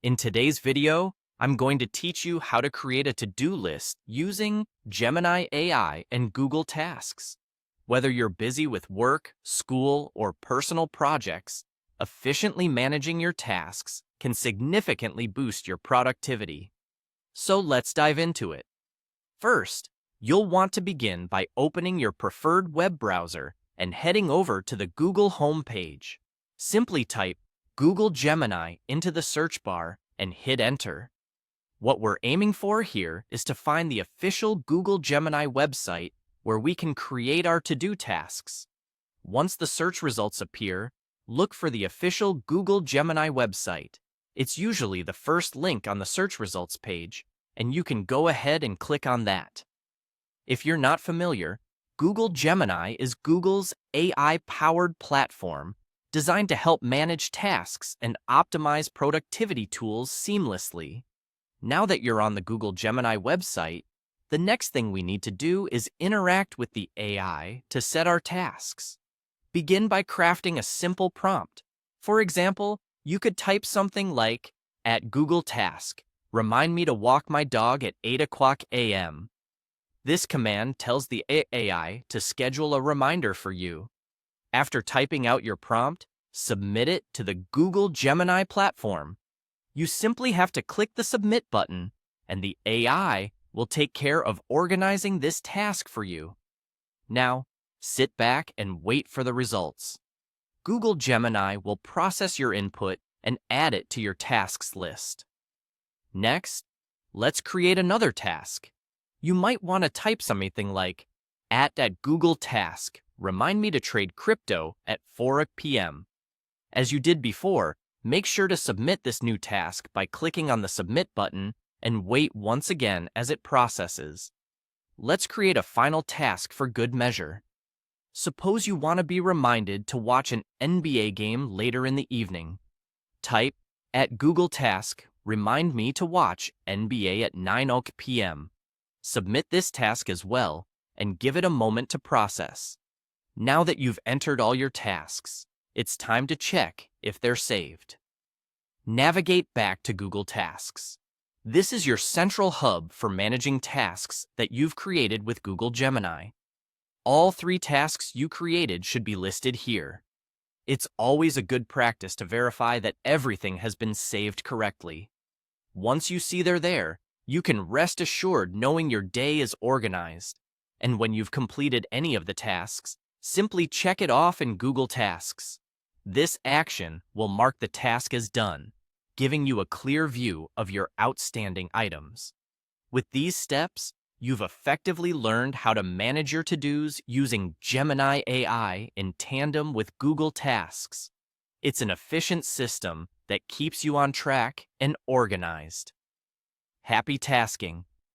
In today's video, I'm going to teach you how to create a to-do list using Gemini AI and Google Tasks. Whether you're busy with work, school, or personal projects, efficiently managing your tasks can significantly boost your productivity. So let's dive into it. First, you'll want to begin by opening your preferred web browser and heading over to the Google homepage. Simply type Google Gemini into the search bar and hit enter. What we're aiming for here is to find the official Google Gemini website where we can create our to-do tasks. Once the search results appear, look for the official Google Gemini website. It's usually the first link on the search results page, and you can go ahead and click on that. If you're not familiar, Google Gemini is Google's AI-powered platform designed to help manage tasks and optimize productivity tools seamlessly. Now that you're on the Google Gemini website, the next thing we need to do is interact with the AI to set our tasks. Begin by crafting a simple prompt. For example, you could type something like, at Google Task, remind me to walk my dog at 8 a.m. This command tells the AI to schedule a reminder for you. After typing out your prompt, submit it to the Google Gemini platform. You simply have to click the Submit button, and the AI will take care of organizing this task for you. Now, sit back and wait for the results. Google Gemini will process your input and add it to your tasks list. Next, let's create another task. You might want to type something like, at Google Task, remind me to trade crypto at 4 p.m. As you did before, make sure to submit this new task by clicking on the Submit button and wait once again as it processes. Let's create a final task for good measure. Suppose you want to be reminded to watch an NBA game later in the evening. Type, at Google Task, remind me to watch NBA at 9 p.m. Submit this task as well, and give it a moment to process. Now that you've entered all your tasks, it's time to check if they're saved. Navigate back to Google Tasks. This is your central hub for managing tasks that you've created with Google Gemini. All 3 tasks you created should be listed here. It's always a good practice to verify that everything has been saved correctly. Once you see they're there, you can rest assured knowing your day is organized. And when you've completed any of the tasks, simply check it off in Google Tasks. This action will mark the task as done, giving you a clear view of your outstanding items. With these steps, you've effectively learned how to manage your to-dos using Gemini AI in tandem with Google Tasks. It's an efficient system that keeps you on track and organized. Happy tasking!